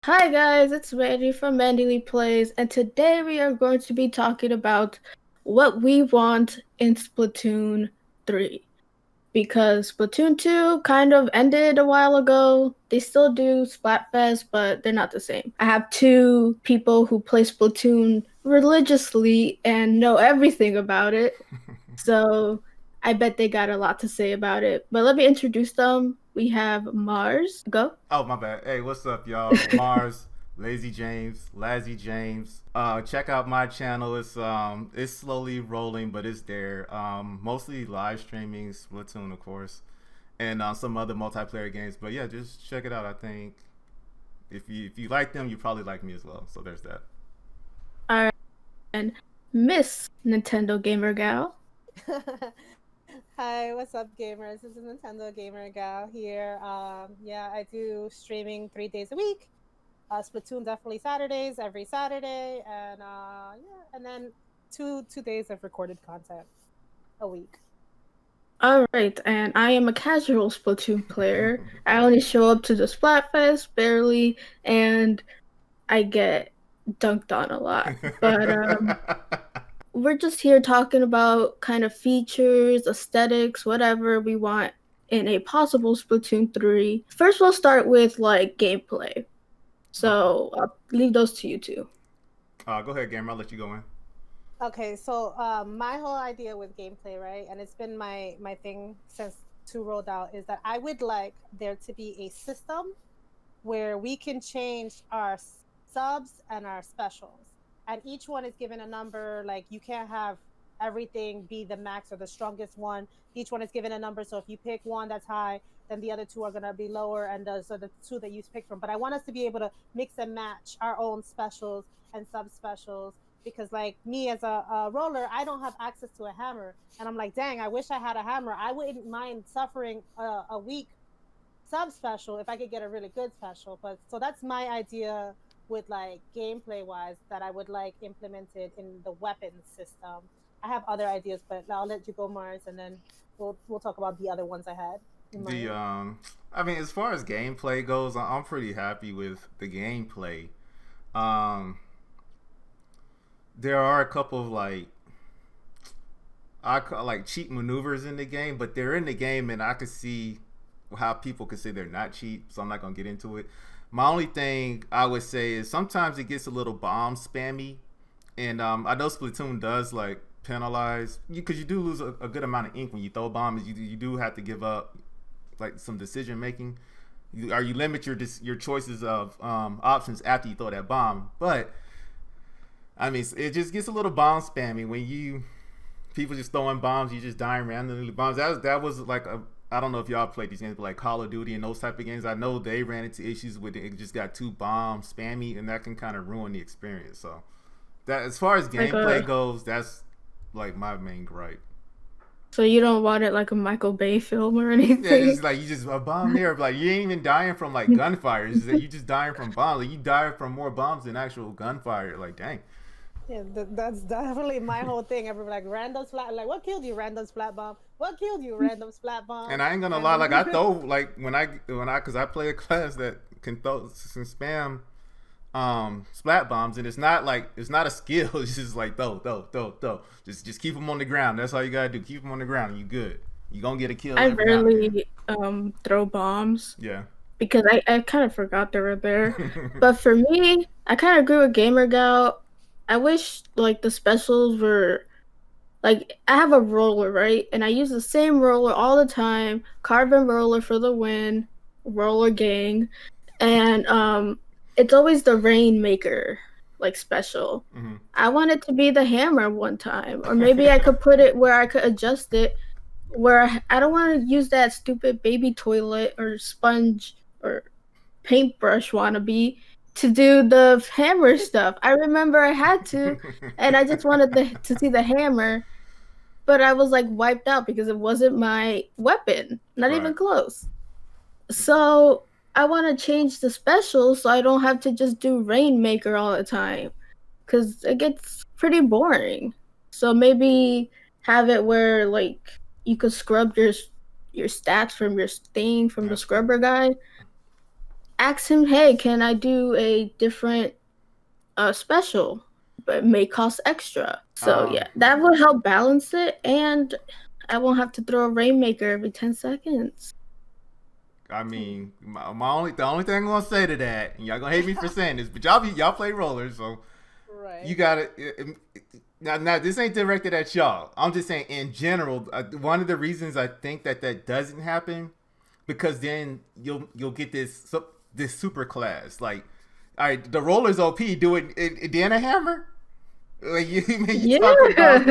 Hi guys, it's Mandy from MandyleePlays, and today we are going to be talking about what we want in Splatoon 3. Because Splatoon 2 kind of ended a while ago. They still do Splatfest, but they're not the same. I have two people who play Splatoon religiously and know everything about it, so I bet they got a lot to say about it. But let me introduce them. We have Mars. Go. Oh, my bad. Hey, what's up, y'all? Mars, LazzyJames, LazzyJames. Check out my channel. It's slowly rolling, but it's there. Mostly live streaming Splatoon, of course, and some other multiplayer games. But yeah, just check it out. I think if you like them, you probably like me as well. So there's that. Alright, and Miss Nintendo Gamer Gal. Hi, what's up, gamers? This is Nintendo Gamer Gal here. Yeah, I do streaming 3 days a week. Splatoon definitely Saturdays, every Saturday, and yeah, and then two days of recorded content a week. Alright, and I am a casual Splatoon player. I only show up to the Splatfest barely, and I get dunked on a lot. But we're just here talking about kind of features, aesthetics, whatever we want in a possible Splatoon 3. First, we'll start with like gameplay. Okay. So I'll leave those to you two. Go ahead, Gamer. I'll let you go in. Okay, so my whole idea with gameplay, right, and it's been my thing since 2 rolled out, is that I would like there to be a system where we can change our subs and our specials. And each one is given a number. Like, you can't have everything be the max or the strongest one. Each one is given a number. So if you pick one that's high, then the other two are going to be lower. And those are the two that you pick from. But I want us to be able to mix and match our own specials and sub specials. Because, like, me as a roller, I don't have access to a hammer. And I'm like, dang, I wish I had a hammer. I wouldn't mind suffering a week sub special if I could get a really good special. But so that's my idea with, like, gameplay wise, that I would like implemented in the weapon system. I have other ideas, but I'll let you go, Mars, and then we'll talk about the other ones I had in The mind. I mean, as far as gameplay goes, I'm pretty happy with the gameplay. Um, there are a couple of I call like cheap maneuvers in the game, but they're in the game, and I can see how people could say they're not cheap. So I'm not gonna get into it. My only thing I would say is sometimes it gets a little bomb spammy, and I know Splatoon does like penalize you because you do lose a good amount of ink when you throw bombs. You do have to give up like some decision making. You limit your choices of options after you throw that bomb, but I mean, it just gets a little bomb spammy when you people just throwing bombs. You just dying randomly bombs. That was like a. I don't know if y'all played these games, but like Call of Duty and those type of games, I know they ran into issues with it. It just got too bomb spammy, and that can kind of ruin the experience. So that, as far as Like gameplay a goes, that's like my main gripe. So you don't want it like a Michael Bay film or Yeah, anything? just like you just a bomb there, like you ain't even dying from like gunfire. It's just that you just dying from bombs. Like you die from more bombs than actual gunfire. Like dang. Yeah, that's definitely my whole thing. Everybody like random splat. Like, what killed you? Random splat bomb. What killed you? Random splat And bomb. I ain't gonna lie, like I And throw like cause I play a class that can throw some spam splat bombs, and it's not a skill. It's just like throw. Just keep them on the ground. That's all you gotta do. Keep them on the ground, and you good. You gonna get a kill I every now and then. rarely throw bombs Yeah. because I kind of forgot they were there. But for me, I kind of agree with Gamer Gal. I wish like the specials were like I have a roller, right? And I use the same roller all the time. Carbon roller for the win, roller gang. And it's always the Rainmaker like special. hmm I want it to be the hammer one time, or maybe I could put it where I could adjust it where I don't want to use that stupid baby toilet or sponge or paintbrush wannabe to do the hammer stuff. I remember I had to, and I just wanted to see the hammer, but I was like wiped out because it wasn't my weapon, not right. even close. So I want to change the special so I don't have to just do Rainmaker all the time because it gets pretty boring. So maybe have it where like you could scrub your stats from your thing from the That's true. scrubber guy. ask him, hey, can I do a different special, but it may cost extra. So yeah, that will help balance it, and I won't have to throw a rainmaker every 10 seconds. I mean, the only thing I'm gonna say to that, and y'all gonna hate me for saying this, but y'all play rollers, so Right. you gotta. Now this ain't directed at y'all. I'm just saying in general. One of the reasons I think that doesn't happen, because then you'll get this super class. Like, all right, the roller's OP. Do it in a hammer. Like you talking about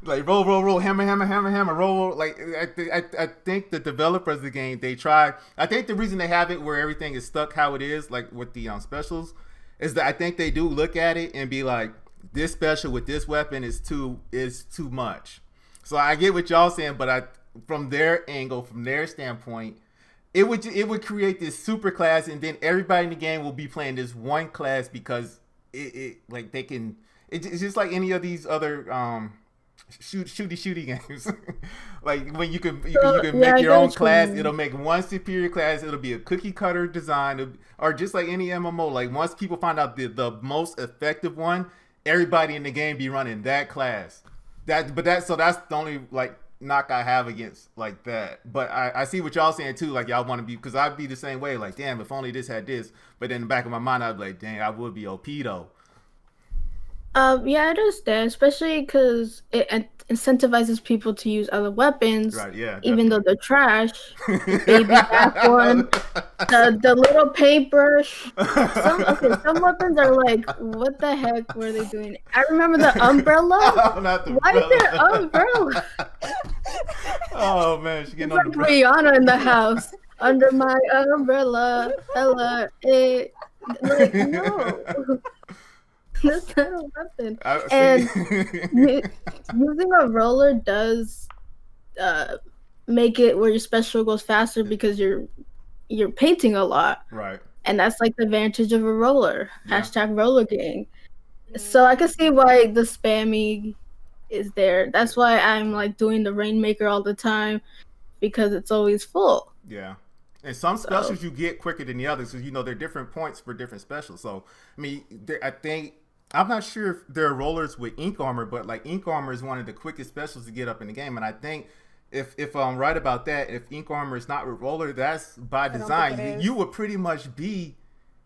like roll, hammer, roll. Like I think the developers of the game, they try. I think the reason they have it where everything is stuck how it is, like with the specials, is that I think they do look at it and be like, this special with this weapon is too much. So I get what y'all saying, but from their angle, from their standpoint, it would create this super class, and then everybody in the game will be playing this one class because it like they can. It's just like any of these other shooty games. Like when you can make your own class, it'll make one superior class. It'll be a cookie cutter design, or just like any MMO. Like once people find out the most effective one, everybody in the game be running that class. So that's the only like knock I have against like that. But I see what y'all saying too. Like y'all want to be, because I'd be the same way. Like damn, if only this had this. But in the back of my mind, I'd be like, dang, I would be OP though. Yeah, I understand, especially because it incentivizes people to use other weapons, right? Yeah, even though they're trash. The baby back one, the little paintbrush. Some weapons are like, what the heck were they doing? I remember the umbrella. Why is there umbrella? Oh man, she's getting it's on like Rihanna in the house under my umbrella. Ella, like no. That's not a weapon. And using a roller does make it where your special goes faster because you're painting a lot. Right. And that's like the advantage of a roller. Yeah. # roller gang. So I can see why the spammy is there. That's why I'm like doing the rainmaker all the time, because it's always full. Yeah. And some specials you get quicker than the others, because they're different points for different specials. So I mean, I think, I'm not sure if there are rollers with ink armor, but like ink armor is one of the quickest specials to get up in the game. And I think if I'm right about that, if ink armor is not with roller, that's by design. You would pretty much be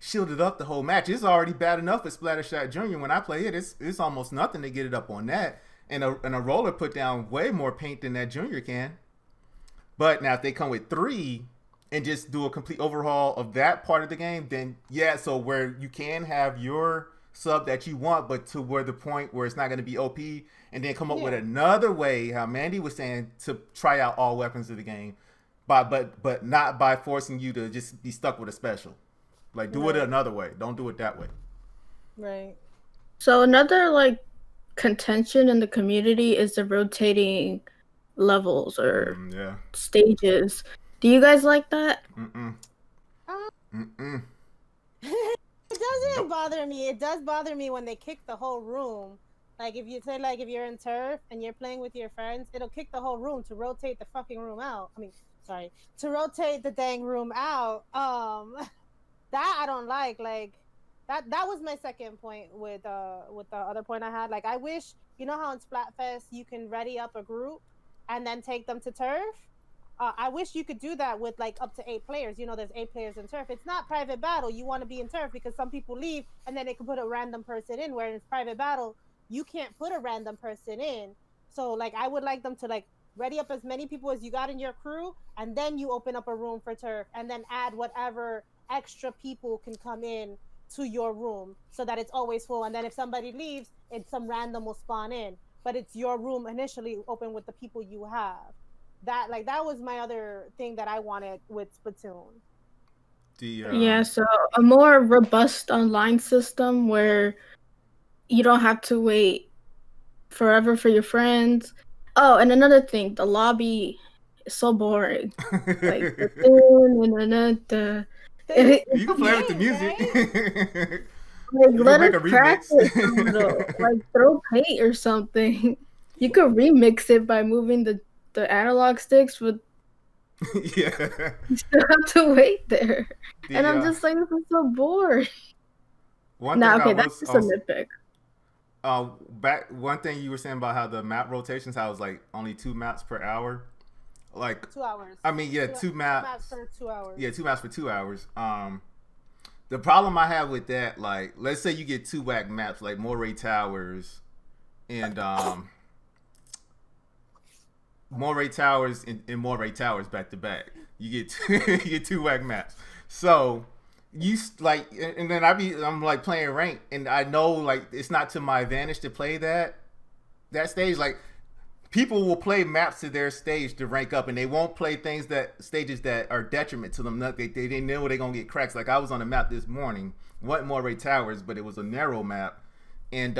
shielded up the whole match. It's already bad enough with Splattershot Junior. When I play it, it's almost nothing to get it up on that. And a roller put down way more paint than that Junior can. But now if they come with 3 and just do a complete overhaul of that part of the game, then yeah, so where you can have your sub that you want, but to where the point where it's not going to be OP, and then come up with another way, how Mandy was saying, to try out all weapons of the game, but not by forcing you to just be stuck with a special. Like do it another way. Don't do it that way. Right. So another like contention in the community is the rotating levels or stages. Do you guys like that? It doesn't bother me. It does bother me when they kick the whole room. Like if you say, like if you're in turf and you're playing with your friends, it'll kick the whole room to rotate the fucking room out. To rotate the dang room out. That I don't like. Like that was my second point with the other point I had. Like I wish, how in Splatfest you can ready up a group and then take them to turf. I wish you could do that with like up to 8 players. There's 8 players in turf. It's not private battle. You want to be in turf because some people leave and then they can put a random person in. Where in private battle, you can't put a random person in. So like I would like them to like ready up as many people as you got in your crew, and then you open up a room for turf, and then add whatever extra people can come in to your room so that it's always full. And then if somebody leaves, some random will spawn in. But it's your room initially open with the people you have. That was my other thing that I wanted with Splatoon. Yeah, so a more robust online system where you don't have to wait forever for your friends. Oh, and another thing, the lobby is so boring. Like the you can play with the music. Like let us practice a little. Like throw paint or something. You could remix it by moving the analog sticks with Yeah. You still have to wait there. And The I'm just like, this is so boring. one Nah, thing I okay, that's was just a also nitpick. back one thing you were saying about how the map rotations, how it's like only 2 maps per hour. Like, 2 hours. I mean, yeah, Two maps two maps. for 2 hours. Yeah, 2 maps for 2 hours. The problem I have with that, like, let's say you get two whack maps like Moray Towers and Moray Towers and Moray Towers back to back. You get you get two whack maps. So you like, and then I'm like playing rank, and I know like it's not to my advantage to play that stage. Like people will play maps to their stage to rank up, and they won't play stages that are detriment to them. They know they're gonna get cracks. Like I was on a map this morning, wasn't Moray Towers, but it was a narrow map, and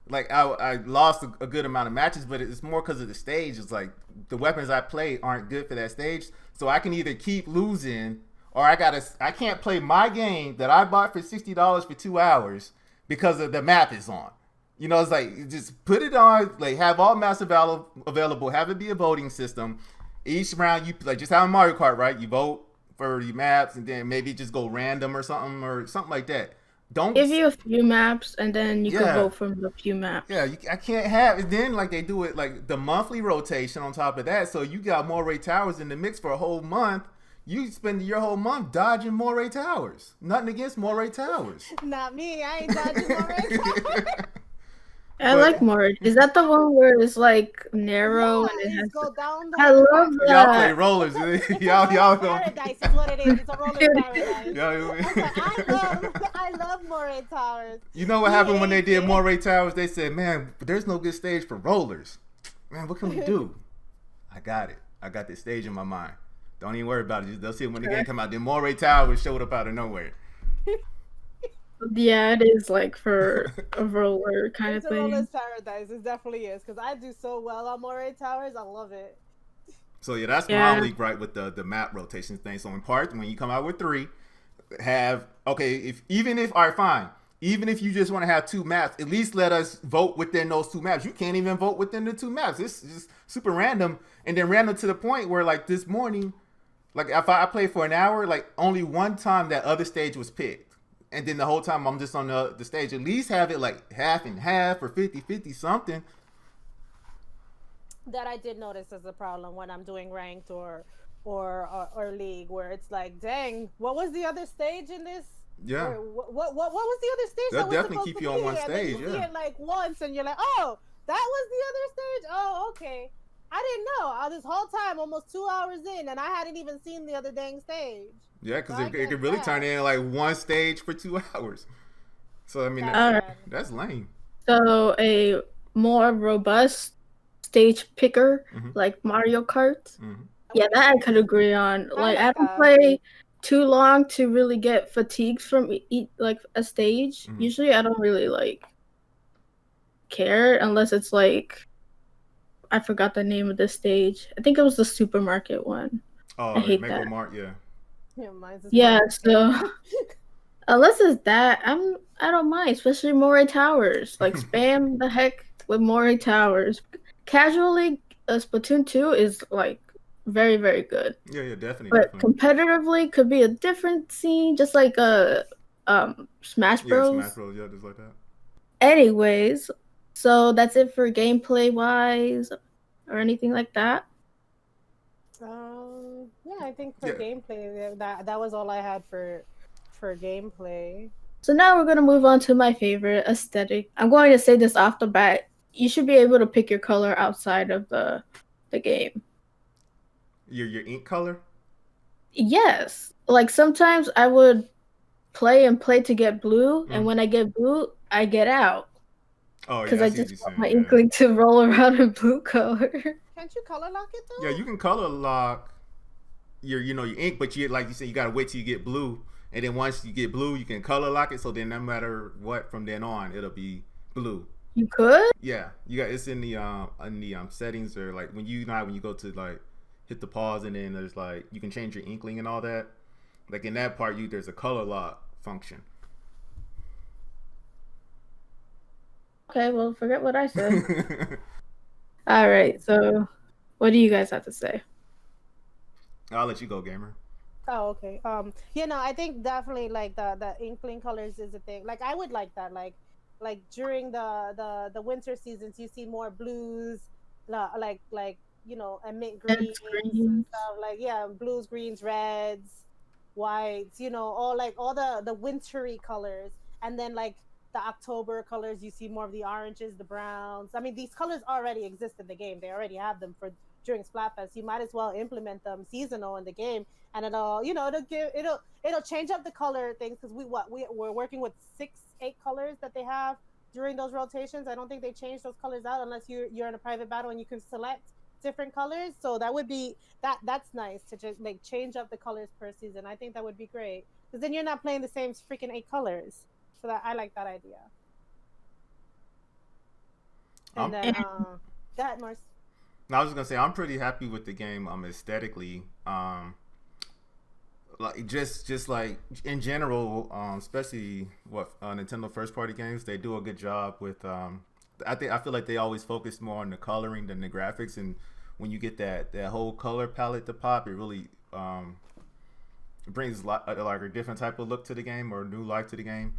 like I lost a good amount of matches, but it's more because of the stage. It's like the weapons I play aren't good for that stage, so I can either keep losing or I can't play my game that I bought for $60 for 2 hours because of the map is on. You know, it's like just put it on, like have all maps available, have it be a voting system. Each round you like just have Mario Kart, right? You vote for your maps and then maybe just go random or something like that. Don't Give you a few maps, and then you could yeah. vote from the few Yeah, maps. I can't have it. Then like they do it like the monthly rotation on top of that. So you got Moray Towers in the mix for a whole month. You spend your whole month dodging Moray Towers. Nothing against Moray Towers. Not me. I ain't dodging more. I like But more. Is that the one where it's like narrow and Yeah, it it's has? go down the I whole love map. y'all play that. rollers. A y'all roller go. paradise is what it is. It's a roller paradise. Y'all, I'm like, I love Moray Towers. you know what He happened when they hates did it. Moray Towers? They said, "Man, there's no good stage for rollers. Man, what can we do?" I got it. I got this stage in my mind. Don't even worry about it. They'll see it when the game come out. Then Moray Towers showed up out of nowhere. Yeah, it is like for a roller kind It's of a roller's thing. paradise. It definitely is because I do so well on Moray Towers. I love it. So yeah, that's my Yeah. only gripe with the map rotation thing. So in part, when you come out with three, have okay, if even if all right, fine. Even if you just want to have two maps, at least let us vote within those two maps. You can't even vote within the two maps. It's just super random, and then random to the point where like this morning, like if I played for an hour, like only one time that other stage was picked. And then the whole time I'm just on the stage. At least have it like half and half or 50-50 something. That I did notice as a problem when I'm doing ranked or league, where it's like, dang, what was the other stage in this? Yeah. Or what was the other stage They'll that was definitely supposed keep to you be on one here? And then stage, you see yeah. it like once, and you're like, oh, that was the other stage. Oh, okay. I didn't know. This whole time, almost 2 hours in, and I hadn't even seen the other dang stage. Yeah, So because I it get could really turn that. in like one stage for 2 hours. So I mean, That All right. can. that's lame. So a more robust stage picker Mm-hmm. like Mario Kart. Mm-hmm. Yeah, that I could agree on. I Like I like don't that. play too long to really get fatigued from like a stage. Mm-hmm. Usually I don't really like care unless it's like I forgot the name of the stage. I think it was the supermarket one. I Oh, hate Mega that. Mart, yeah. Yeah, mine's is Yeah, Burger so King. unless it's that, I don't mind, especially Moray Towers. Like spam the heck with Moray Towers. Casually, Splatoon 2 is like very, very good. Yeah, yeah, definitely, But definitely. competitively could be a different scene, just like Smash Yeah, Smash Bros. Bros. Yeah, just like that. Anyways, so that's it for gameplay wise or anything like that. Yeah, I think for Yeah, gameplay, that was all I had for gameplay. So now we're gonna move on to my favorite aesthetic. I'm going to say this off the bat. You should be able to pick your color outside of the game. your ink color. Yes. Like sometimes I would play and play to get blue, and Mm. when I get blue, I get out. Oh Because yeah, I I see what just you're want saying. my Yeah, inkling to roll around in blue color. Can't you color lock it yeah. though? You can color lock your ink, but you like you said you gotta wait till you get blue, and then once you get blue, you can color lock it. So then no matter what from then on, it'll be blue. You could? Yeah, you got it's in the settings or like when you go to like hit the pause and then there's like you can change your inkling and all that. Like in that part, there's a color lock function. Okay, well, forget what I said. All right, so what do you guys have to say? I'll let you go, gamer. Oh, okay. You know, I think definitely like the inkling colors is a thing. Like I would like that. Like during the winter seasons, you see more blues, like you know, and mint And greens and screens. stuff. Like yeah, blues, greens, reds, whites. You know, all the wintry colors, and then like the October colors, you see more of the oranges, the browns. I mean, these colors already exist in the game. They already have them for during Splatfest. You might as well implement them seasonal in the game, and it'll you know it'll change up the color things because we're working with 6 8 colors that they have during those rotations. I don't think they change those colors out unless you're in a private battle and you can select different colors. So that would be that's nice to just like change up the colors per season. I think that would be great because then you're not playing the same freaking 8 colors. So that I like that idea. And I'm then And that Mars. I was just gonna say I'm pretty happy with the game aesthetically. Like just like in general, especially what Nintendo first party games, they do a good job with. I feel like they always focus more on the coloring than the graphics, and when you get that whole color palette to pop, it really brings like a different type of look to the game or new life to the game.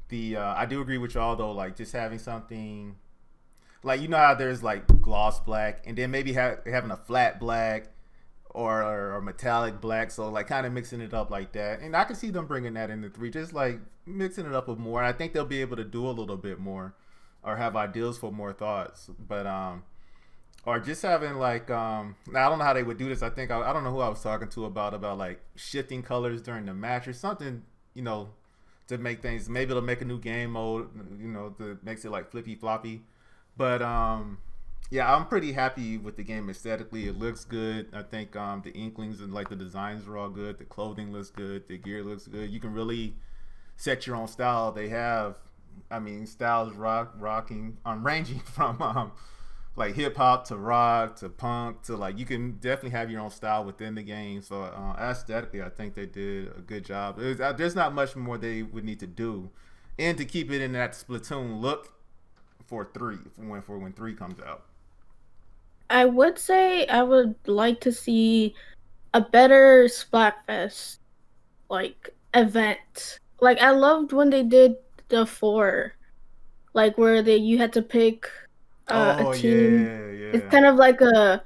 The I do agree with y'all though, like just having something like you know how there's like gloss black, and then maybe having a flat black or metallic black, so like kind of mixing it up like that. And I can see them bringing that into 3, just like mixing it up with more. I think they'll be able to do a little bit more, or have ideas for more thoughts. But or just having like now I don't know how they would do this. I think I don't know who I was talking to about like shifting colors during the match or something. You know, to make things maybe it'll make a new game mode. You know, to makes it like flippy floppy. But yeah, I'm pretty happy with the game aesthetically. It looks good. I think the inklings and like the designs are all good. The clothing looks good. The gear looks good. You can really set your own style. They have, I mean, styles rocking, ranging from like hip hop to rock to punk to like you can definitely have your own style within the game. So aesthetically, I think they did a good job. There's not much more they would need to do, and to keep it in that Splatoon look for 3 for when 3 comes out. I would say I would like to see a better Splatfest like event. Like I loved when they did the 4, like where they you had to pick a Oh team. yeah, It's yeah, kind of like a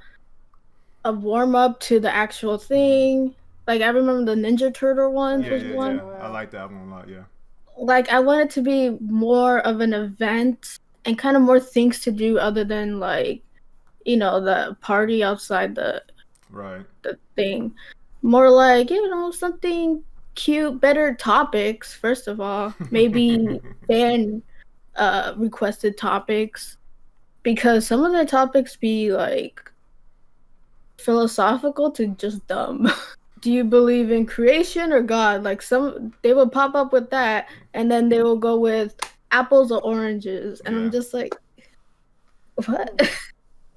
warm up to the actual hmm thing. Like I remember the Ninja Turtle ones yeah, was yeah, Ninja yeah. one. Turtle. I like that one a lot. Yeah, Like I want it to be more of an event and kind of more things to do other than like the party outside right. the thing. More like something cute, better topics. First of all, maybe fan requested topics because some of the topics be like philosophical to just dumb. Do you believe in creation or God? Like some they will pop up with that and then they will go with apples or oranges and I'm Yeah. just like what? Oh,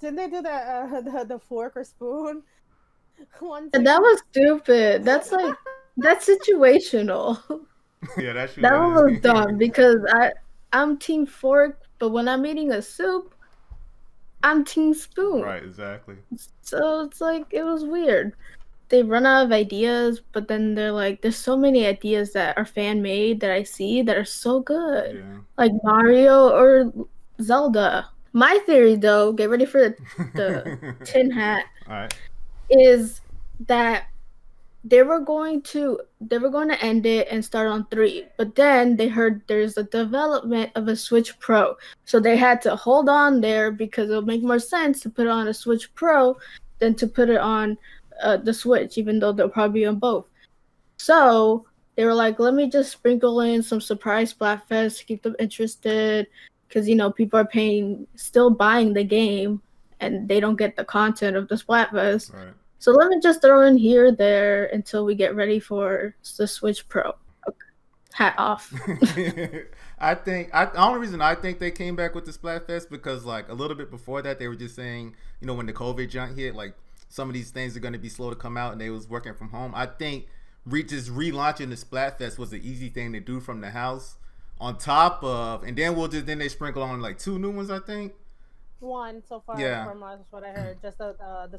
didn't they do that the fork or spoon one And that too? was stupid. That's situational. Yeah, that's true. That That one was is. dumb because I'm team fork, but when I'm eating a soup, I'm team spoon. Right. Exactly. So it's like it was weird. They run out of ideas, but then they're like, there's so many ideas that are fan made that I see that are so good, Yeah. like Mario or Zelda. My theory, though, get ready for the tin hat, All right. is that they were going to end it and start on 3, but then they heard there's a development of a Switch Pro, so they had to hold on there because it'll make more sense to put it on a Switch Pro than to put it on the Switch, even though they'll probably be on both. So they were like, let me just sprinkle in some surprise Splatfest to keep them interested, because people are still buying the game, and they don't get the content of the Splatfest. Right. So let me just throw in here, there until we get ready for the Switch Pro. Okay. Hat off. The only reason I think they came back with the Splatfest because like a little bit before that they were just saying when the COVID junk hit, like some of these things are going to be slow to come out and they was working from home. I think just relaunching the Splatfest was an easy thing to do from the house, on top of, and then then they sprinkle on like 2 new ones, I think. one so far Yeah, from what I heard. Just the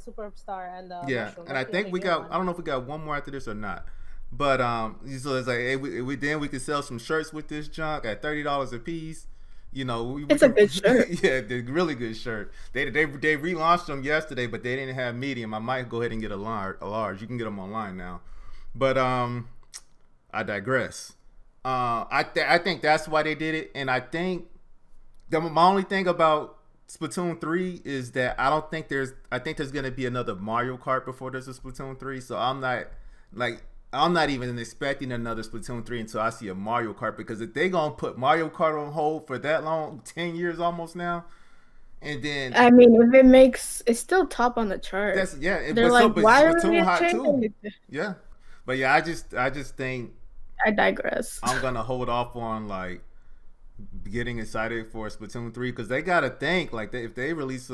superstar and the yeah, mushroom. and That's I the think only we new got. one. I don't know if we got one more after this or not. But so it's like hey, we then we could sell some shirts with this junk at $30 a piece. You know, we It's a could, good shirt. yeah, the really good shirt. They relaunched them yesterday, but they didn't have medium. I might go ahead and get a large. A large. You can get them online now. But I digress. I think that's why they did it, and I think my only thing about Splatoon 3 is that I don't think there's. I think there's gonna be another Mario Kart before there's a Splatoon 3. So like I'm not even expecting another Splatoon 3 until I see a Mario Kart, because if they gonna put Mario Kart on hold for that long, 10 years almost now, and then I mean, if it makes it's still top on the chart. that's yeah. They're like, But why are we Splatoon gonna hot change too. anything? Yeah, but yeah, I just think I digress. I'm gonna hold off on like getting excited for Splatoon 3, because they gotta think like if they release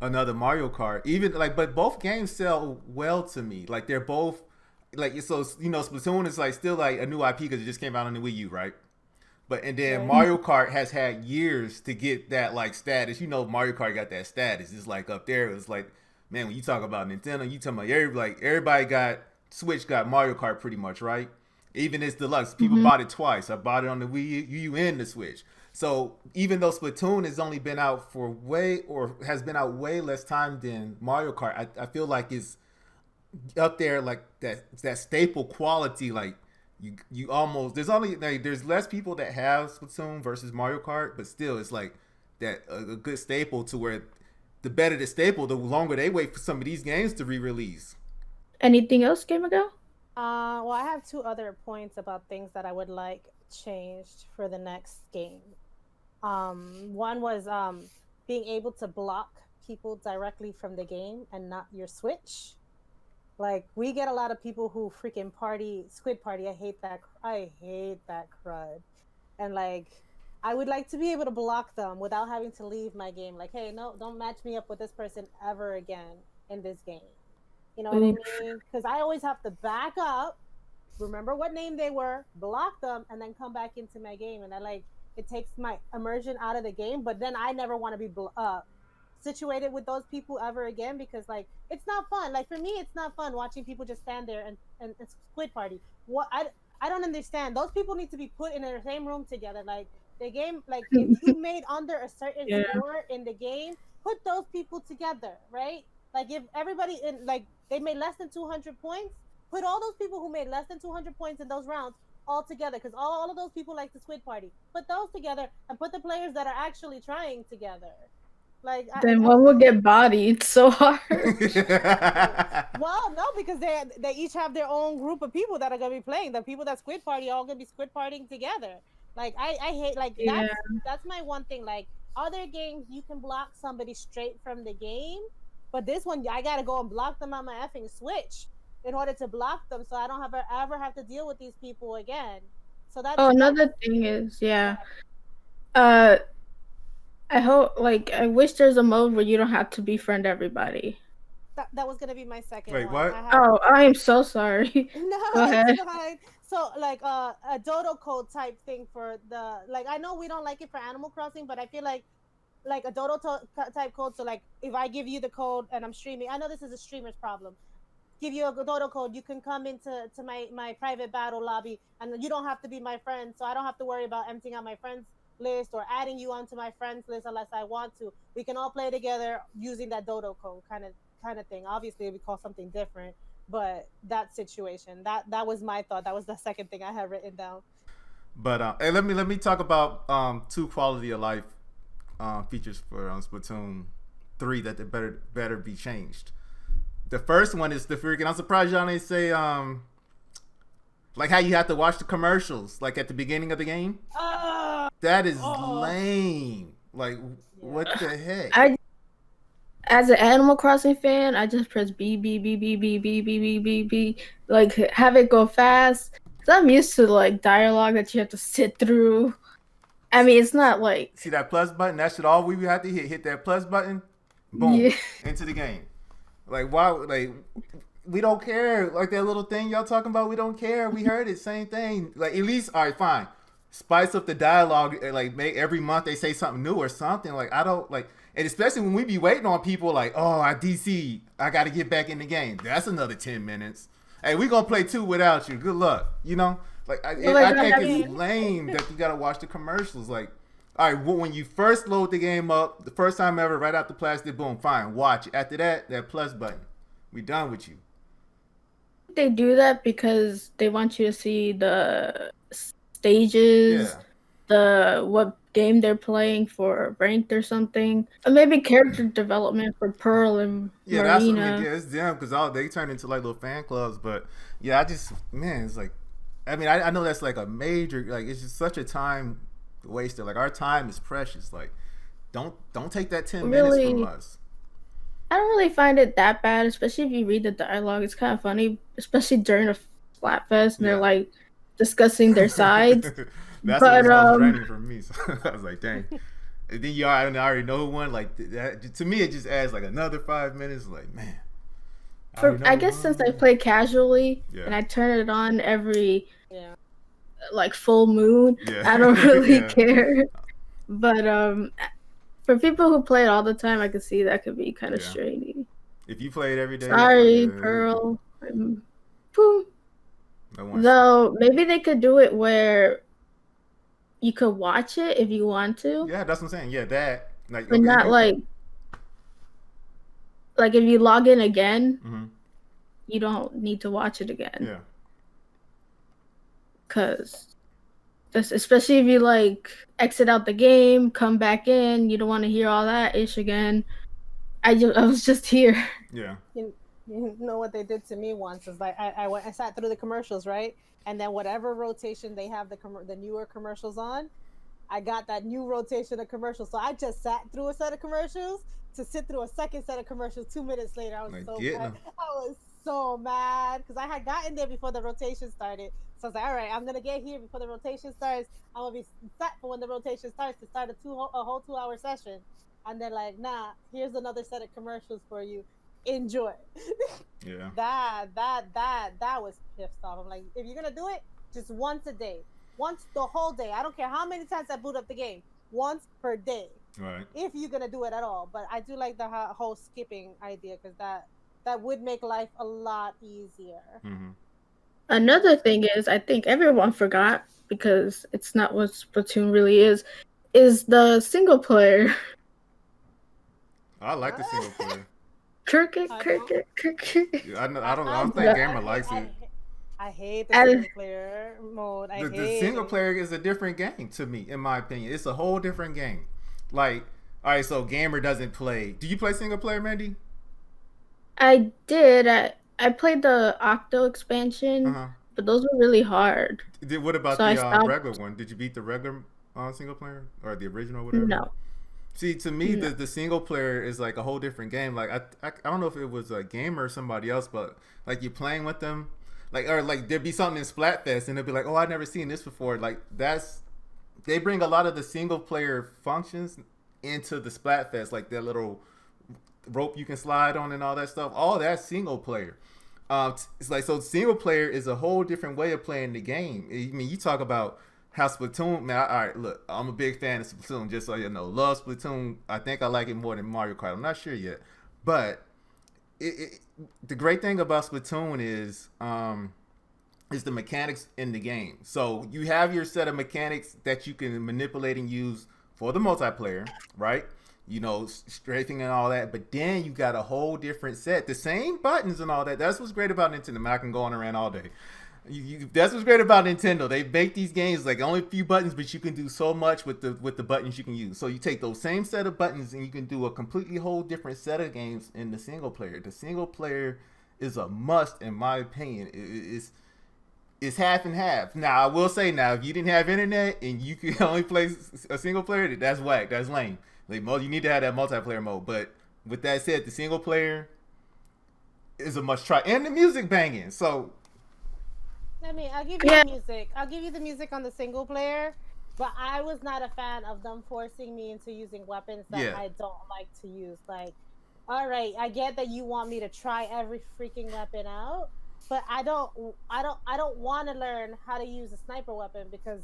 another Mario Kart, even like, but both games sell well to me. Like they're both like, so Splatoon is like still like a new IP because it just came out on the Wii U, right? But and then Right. Mario Kart has had years to get that like status. Mario Kart got that status. It's like up there. It's like, man, when you talk about Nintendo, you talking about everybody got Switch got Mario Kart pretty much, right? Even its deluxe, people Mhm. bought it twice. I bought it on the Wii U and the Switch. So even though Splatoon has only been out for has been out way less time than Mario Kart, I feel like it's up there like that staple quality. Like you almost there's less people that have Splatoon versus Mario Kart, but still it's like that a good staple, to where the better the staple, the longer they wait for some of these games to re-release. Anything else, Game Ago? Well, I have two other points about things that I would like changed for the next game. One was being able to block people directly from the game and not your Switch. Like we get a lot of people who freaking squid party. I hate that. I hate that crud. And like, I would like to be able to block them without having to leave my game. Like, hey, no, don't match me up with this person ever again in this game. You know what I Oof. mean? Because I always have to back up, remember what name they were, block them, and then come back into my game. And I like it takes my immersion out of the game. But then I never want to be situated with those people ever again, because like it's not fun. Like for me, it's not fun watching people just stand there and split party. What I don't understand. Those people need to be put in the same room together. Like the game, like if you made under a certain Yeah. score in the game, put those people together, right? Like if everybody in like they made less than 200 points, put all those people who made less than 200 points in those rounds all together, because all of those people like the squid party. Put those together and put the players that are actually trying together. Like Then one will get bodied so hard. well, no, because they each have their own group of people that are gonna be playing. The people that squid party are all gonna be squid partying together. Like I hate like Yeah. that's my one thing. Like other games you can block somebody straight from the game, but this one I gotta go and block them on my effing Switch in order to block them, so I don't ever have to deal with these people again. So Oh, that's another thing is, yeah. Uh, I hope, like, I wish there's a mode where you don't have to befriend everybody. that was gonna be my second Wait, one. what? Oh, I am so sorry. No, Go ahead. it's fine. So like a dodo code type thing for the like I know we don't like it for Animal Crossing, but I feel like a dodo type code. So like if I give you the code and I'm streaming, I know this is a streamer's problem. Give you a dodo code, you can come into my private battle lobby, and you don't have to be my friend, so I don't have to worry about emptying out my friends list or adding you onto my friends list unless I want to. We can all play together using that dodo code kind of thing. Obviously, we call something different, but that situation that was my thought. That was the second thing I had written down. But hey, let me talk about two quality of life features for Splatoon 3 that they better be changed. The first one is the freaking. I'm surprised y'all didn't say like how you have to watch the commercials like at the beginning of the game. That is lame. Like what the heck? As an Animal Crossing fan, I just press B B B B B B B B B B, like have it go fast. Cause I'm used to like dialogue that you have to sit through. I mean, it's not like See that plus button? That should all we have to hit. Hit that plus button. Boom. Yeah. Into the game. Like why? Like we don't care. Like that little thing y'all talking about. We don't care. We heard it. Same thing. Like at least all right, fine. spice up the dialogue. Like make every month they say something new or something. Like I don't like, and especially when we be waiting on people like, oh, I DC, I got to get back in the game. That's another 10 minutes. Hey, we gonna play 2 without you. Good luck. You know, like I think it's lame that you gotta watch the commercials. Like, all right, when you first load the game up, the first time ever, right out the plastic, boom, fine, watch. After that plus button, we done with you. They do that because they want you to see the stages, what game they're playing for ranked or something, or maybe character development for Pearl and That's what I Marina. mean. Yeah, it's them because all they turn into like little fan clubs. But yeah, it's like, I mean, I know that's like a major, like it's just such a time waster. Like our time is precious. Like don't take that 10 minutes from us. I don't really find it that bad, especially if you read the dialogue. It's kind of funny, especially during a Splatfest, and they're like discussing their sides. That's what was most draining for me. So I was like, dang. And then I already know one. Like that, to me, it just adds like another 5 minutes. Like, man. I guess since I play casually and I turn it on every like full moon, I don't really care. But for people who play it all the time, I can see that could be kind of straining. If you play it every day, sorry, Pearl. Boom. Though maybe they could do it where you could watch it if you want to. Yeah, that's what I'm saying. Yeah, that. Like, but not like if you log in again, you don't need to watch it again. Yeah. Because especially if you like exit out the game, come back in, you don't want to hear all that ish again. I was just here. Yeah. You know what they did to me once is like I sat through the commercials, right? And then whatever rotation they have the newer commercials on, I got that new rotation of commercials. So I just sat through a set of commercials to sit through a second set of commercials 2 minutes later. I was so mad because I had gotten there before the rotation started. So I was like, all right, I'm gonna get here before the rotation starts. I'm gonna be set for when the rotation starts to start a whole 2-hour session. And they're like, nah, here's another set of commercials for you. Enjoy. Yeah. That was pissed off. I'm like, if you're gonna do it, just once a day. Once the whole day. I don't care how many times I boot up the game. Once per day. Right. If you're gonna do it at all. But I do like the whole skipping idea because that would make life a lot easier. Mm-hmm. Another thing is, I think everyone forgot because it's not what Splatoon really is the single player. I like the single player. Cricket. Yeah, I don't think Gamer likes it. I hate the single player mode. The single player is a different game to me, in my opinion. It's a whole different game. Like, all right, so Gamer doesn't play. Do you play single player, Mandy? I did. I played the Octo expansion, but those were really hard. What about the regular one? Did you beat the regular single player or the original, or whatever? No. See, to me, the single player is like a whole different game. Like I don't know if it was a Gamer or somebody else, but like you're playing with them, like or like there'd be something in Splatfest and they'd be like, oh, I've never seen this before. Like they bring a lot of the single player functions into the Splatfest, like that little rope you can slide on and all that stuff. All that's single player. It's like, so single player is a whole different way of playing the game. I mean, you talk about how Splatoon, man, all right, look, I'm a big fan of Splatoon, just so you know. Love Splatoon. I think I like it more than Mario Kart. I'm not sure yet. But the great thing about Splatoon is the mechanics in the game. So you have your set of mechanics that you can manipulate and use for the multiplayer, right? You know, strafing and all that. But then you got a whole different set. The same buttons and all that. That's what's great about Nintendo. Man, I can go on and around all day. That's what's great about Nintendo. They make these games like only a few buttons, but you can do so much with the buttons you can use. So you take those same set of buttons and you can do a completely whole different set of games in the single player. The single player is a must, in my opinion. It's half and half. Now I will say, if you didn't have internet and you could only play a single player, that's whack. That's lame. Like, you need to have that multiplayer mode. But with that said, the single player is a must try, and the music banging. So. I mean, I'll give you the music. I'll give you the music on the single player, but I was not a fan of them forcing me into using weapons that I don't like to use. Like, all right, I get that you want me to try every freaking weapon out, but I don't want to learn how to use a sniper weapon because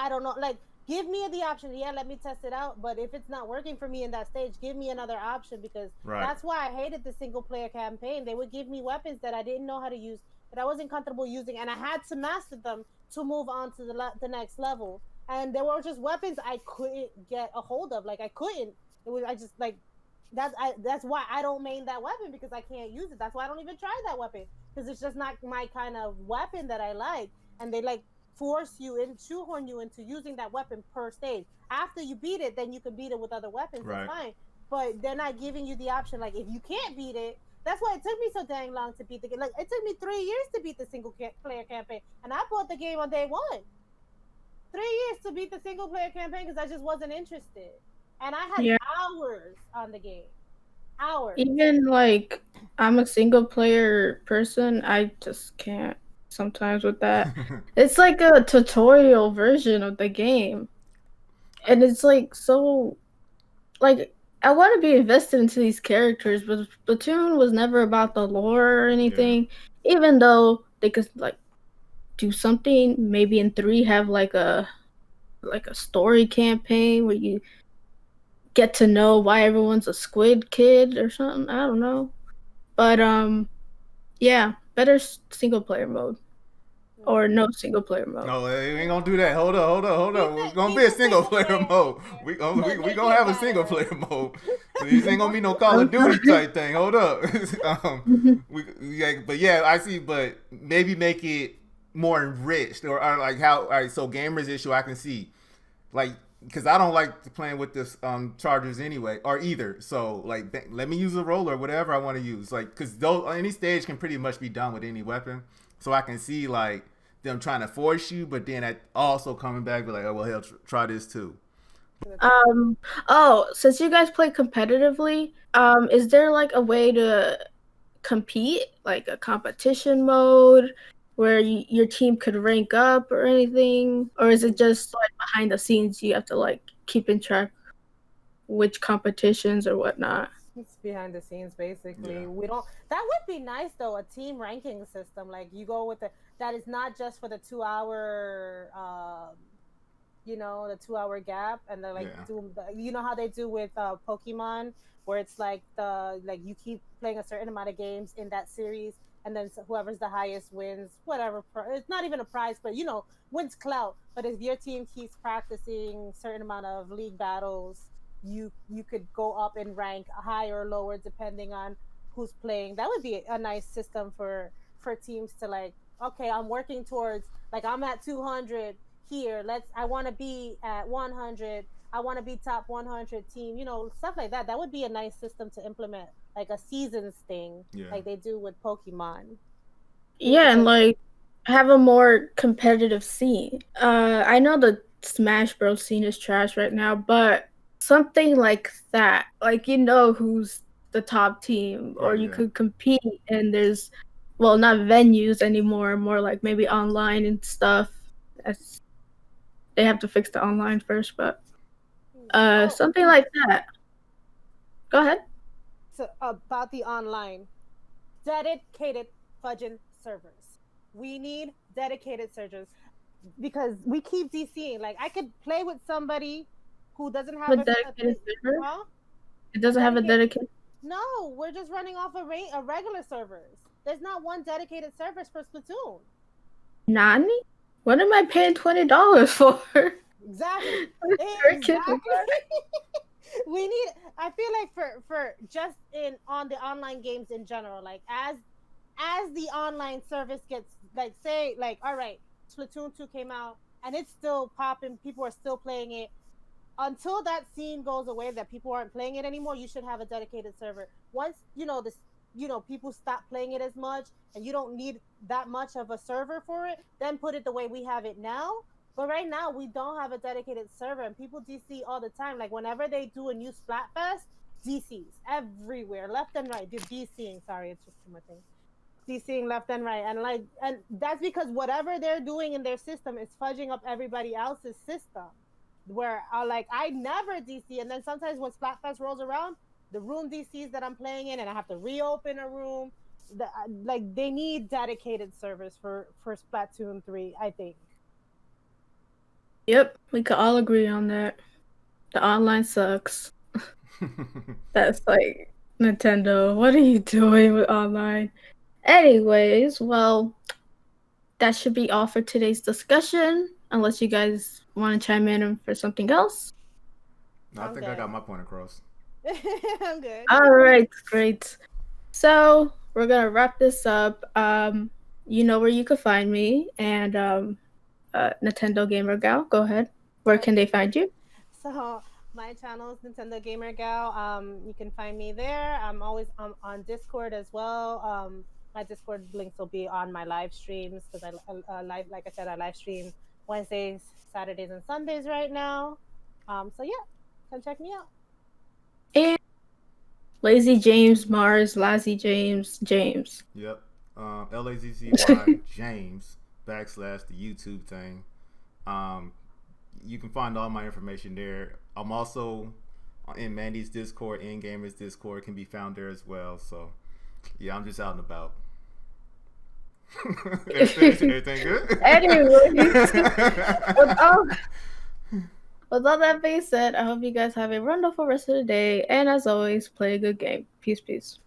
I don't know. Like, give me the option. Yeah, let me test it out. But if it's not working for me in that stage, give me another option, because Right. that's why I hated the single player campaign. They would give me weapons that I didn't know how to use, that I wasn't comfortable using, and I had to master them to move on to the next level. And there were just weapons I couldn't get a hold of. Like, I couldn't. It was I just like that's why I don't main that weapon, because I can't use it. That's why I don't even try that weapon, because it's just not my kind of weapon that I like. And they like force you and shoehorn you into using that weapon per stage. After you beat it, then you can beat it with other weapons. That's Right. fine. But they're not giving you the option. Like, if you can't beat it, that's why it took me so dang long to beat the game. Like, it took me 3 years to beat the player campaign, and I bought the game on day one. 3 years to beat the single player campaign because I just wasn't interested, and I had Yeah. hours on the game. Hours. Even like I'm a single player person, I just can't sometimes with that. It's like a tutorial version of the game. And it's like so like I want to be invested into these characters, but Splatoon was never about the lore or Yeah. anything. Even though they could like do something, maybe in 3 have like a story campaign where you get to know why everyone's a squid kid or something. I don't know. But yeah, better single player mode or Mm. no single player mode. No, we ain't gonna do that. Hold on. It's gonna be Keep a the single single player player mode. in We there, gonna but we make gonna it have a single better. player mode. This ain't gonna be no Call of I'm Duty sorry. type thing. Hold up. Yeah, but yeah, I see. But maybe make it more enriched, or like how. All right, so gamers issue I can see, like, because I don't like playing with this chargers anyway, or either. So like, let me use a roller, whatever I want to use. Like, because any stage can pretty much be done with any weapon. So I can see like them trying to force you, but then also coming back be like, oh well, hell, try this too. Um oh, since you guys play competitively, is there like a way to compete, like a competition mode where your team could rank up or anything? Or is it just like behind the scenes you have to like keep in track which competitions or whatnot? It's behind the scenes, Yeah. basically. We don't. That would be nice, though. A team ranking system, like you go with the that is not just for the 2 hour, the 2 hour gap, and they're like Yeah. do you know how they do with Pokemon, where it's like you keep playing a certain amount of games in that series, and then whoever's the highest wins whatever. It's not even a prize, but wins clout. But if your team keeps practicing certain amount of league battles, you could go up in rank, higher or lower, depending on who's playing. That would be a nice system for teams to, like, okay, I'm working towards, like, I'm at 200 here. I want to be at 100. I want to be top 100 team, stuff like that. That would be a nice system to implement, like a seasons thing, Yeah. like they do with Pokemon. Yeah, and Because like have a more competitive scene. I know the Smash Bros scene is trash right now, but something like that, like who's the top team, or Right. you Yeah. could compete, and there's well, not venues anymore, more like maybe online and stuff. That's, they have to fix the online first, but oh, something like that. Go ahead. so about the online, dedicated fudging servers. We need dedicated servers, because we keep DCing. Like, I could play with somebody who doesn't Have have a dedicated server. huh? It A doesn't have a dedicated. dedicated. No, we're just running off a regular servers. There's not one dedicated servers for Splatoon. Nani? What am I paying $20 for? Exactly. Freaking Exactly. We need. I feel like for just in on the online games in general, like, as the online service gets, like, say, like, all right, Splatoon 2 came out and it's still popping, people are still playing it. Until that scene goes away, that people aren't playing it anymore, you should have a dedicated server. Once this, people stop playing it as much, and you don't need that much of a server for it, then put it the way we have it now. But right now we don't have a dedicated server, and people DC all the time. Like, whenever they do a new Splatfest, DCs everywhere, left and right. DCing, sorry, it's just too much thing. DCing left and right, and that's because whatever they're doing in their system is fudging up everybody else's system. Where I never DC, and then sometimes when Splatfest rolls around, the room DCs that I'm playing in, and I have to reopen a room. Like, they need dedicated servers for Splatoon 3, I think. Yep, we could all agree on that. The online sucks. That's like Nintendo. What are you doing with online? Anyways, well, that should be all for today's discussion. Unless you guys want to chime in for something else. No, I think I got my point across. I'm good. All right, great. So we're gonna wrap this up. You know where you can find me and Nintendo Gamer Gal. Go ahead. Where can they find you? So my channel is Nintendo Gamer Gal. You can find me there. I'm always on Discord as well. My Discord links will be on my live streams because live, like I said, I live stream Wednesdays, Saturdays, and Sundays right now. So yeah, come check me out. And LazzyJames, Mars, LazzyJames, James. Yep. LazzyJames / the YouTube thing. You can find all my information there. I'm also in Mandy's Discord, in Gamers Discord can be found there as well. So yeah, I'm just out and about. everything good? Anyways, with all that being said, I hope you guys have a wonderful rest of the day. And as always, play a good game. Peace, peace.